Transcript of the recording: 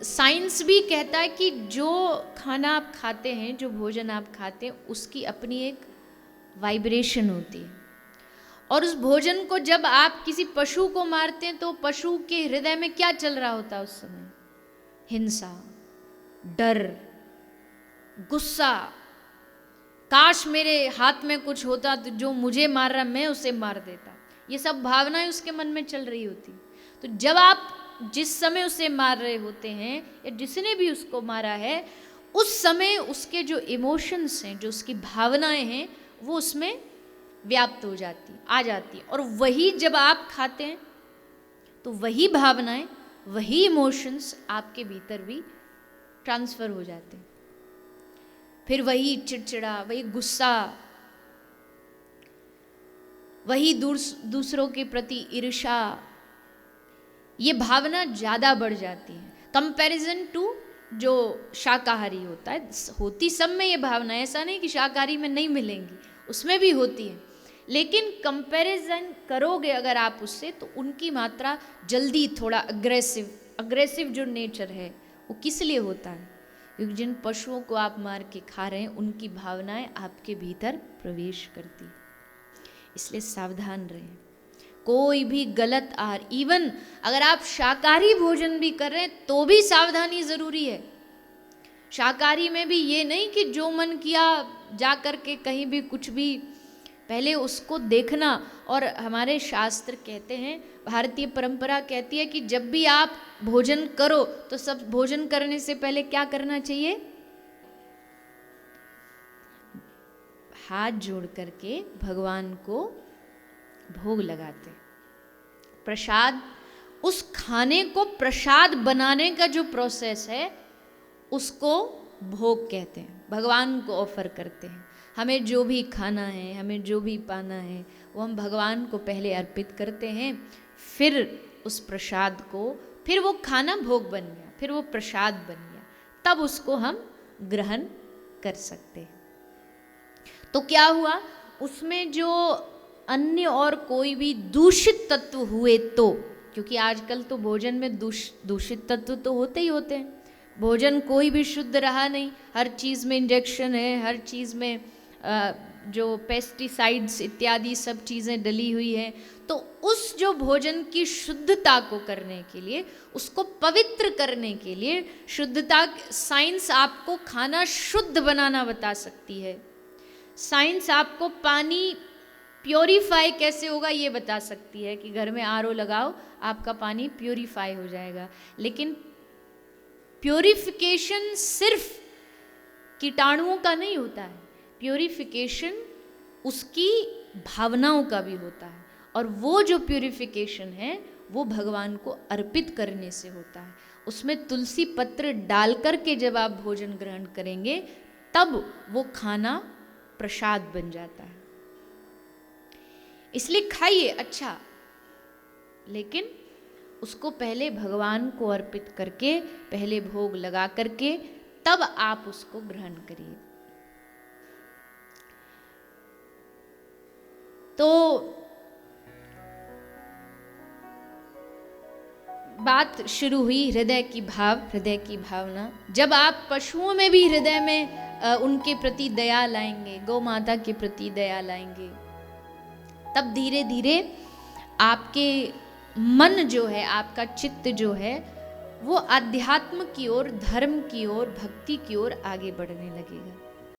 Science भी कहता है कि जो खाना आप खाते हैं, जो भोजन आप खाते हैं, उसकी अपनी एक वाइब्रेशन होती है। और उस भोजन को जब आप किसी पशु को मारते हैं तो पशु के हृदय में क्या चल रहा होता है उस समय? हिंसा, डर, गुस्सा, काश मेरे हाथ में कुछ होता तो जो मुझे मार रहा मैं उसे मार देता। ये सब भावनाएं उसके मन में चल रही होती। तो जब आप जिस समय उसे मार रहे होते हैं या जिसने भी उसको मारा है, उस समय उसके जो इमोशंस हैं, जो उसकी भावनाएं हैं, वो उसमें व्याप्त हो जाती, आ जाती। और वही जब आप खाते हैं तो वही भावनाएं, वही इमोशंस आपके भीतर भी ट्रांसफर हो जाते हैं। फिर वही चिड़चिड़ा, वही गुस्सा, वही दूसरों के प्रति ईर्ष्या, ये भावना ज़्यादा बढ़ जाती है कंपैरिजन टू जो शाकाहारी होता है। होती सब में ये भावना, ऐसा नहीं कि शाकाहारी में नहीं मिलेंगी, उसमें भी होती है, लेकिन कंपैरिजन करोगे अगर आप उससे तो उनकी मात्रा जल्दी, थोड़ा अग्रेसिव जो नेचर है वो किस लिए होता है? क्योंकि जिन पशुओं को आप मार के खा रहे हैं उनकी भावनाएं आपके भीतर प्रवेश करती, इसलिए सावधान रहें। कोई भी गलत आहार, इवन अगर आप शाकाहारी भोजन भी कर रहे हैं तो भी सावधानी जरूरी है। शाकाहारी में भी ये नहीं कि जो मन किया जा कर के कहीं भी कुछ भी, पहले उसको देखना। और हमारे शास्त्र कहते हैं, भारतीय परंपरा कहती है कि जब भी आप भोजन करो तो सब भोजन करने से पहले क्या करना चाहिए? हाथ जोड़ करके भगवान को भोग लगाते। प्रसाद, उस खाने को प्रसाद बनाने का जो प्रोसेस है उसको भोग कहते हैं। भगवान को ऑफर करते हैं। हमें जो भी खाना है, हमें जो भी पाना है, वो हम भगवान को पहले अर्पित करते हैं, फिर उस प्रसाद को, फिर वो खाना भोग बन गया, फिर वो प्रसाद बन गया, तब उसको हम ग्रहण कर सकते हैं। तो क्या हुआ उसमें? जो अन्य और कोई भी दूषित तत्व हुए तो, क्योंकि आजकल तो भोजन में दूषित तत्व तो होते ही होते हैं। भोजन कोई भी शुद्ध रहा नहीं, हर चीज़ में इंजेक्शन है, हर चीज़ में जो पेस्टिसाइड्स इत्यादि सब चीज़ें डली हुई हैं। तो उस जो भोजन की शुद्धता को करने के लिए, उसको पवित्र करने के लिए, शुद्धता, साइंस आपको खाना शुद्ध बनाना बता सकती है। साइंस आपको पानी प्योरीफाई कैसे होगा ये बता सकती है कि घर में आरओ लगाओ, आपका पानी प्योरीफाई हो जाएगा। लेकिन प्योरीफिकेशन सिर्फ कीटाणुओं का नहीं होता है, प्योरीफिकेशन उसकी भावनाओं का भी होता है। और वो जो प्योरीफिकेशन है वो भगवान को अर्पित करने से होता है। उसमें तुलसी पत्र डाल करके जब आप भोजन ग्रहण करेंगे तब वो खाना प्रसाद बन जाता है। इसलिए खाइए अच्छा, लेकिन उसको पहले भगवान को अर्पित करके, पहले भोग लगा करके, तब आप उसको ग्रहण करिए। तो बात शुरू हुई हृदय की हृदय की भावना। जब आप पशुओं में भी हृदय में उनके प्रति दया लाएंगे, गौ माता के प्रति दया लाएंगे, तब धीरे धीरे आपके मन जो है, आपका चित्त जो है, वो अध्यात्म की ओर, धर्म की ओर, भक्ति की ओर आगे बढ़ने लगेगा।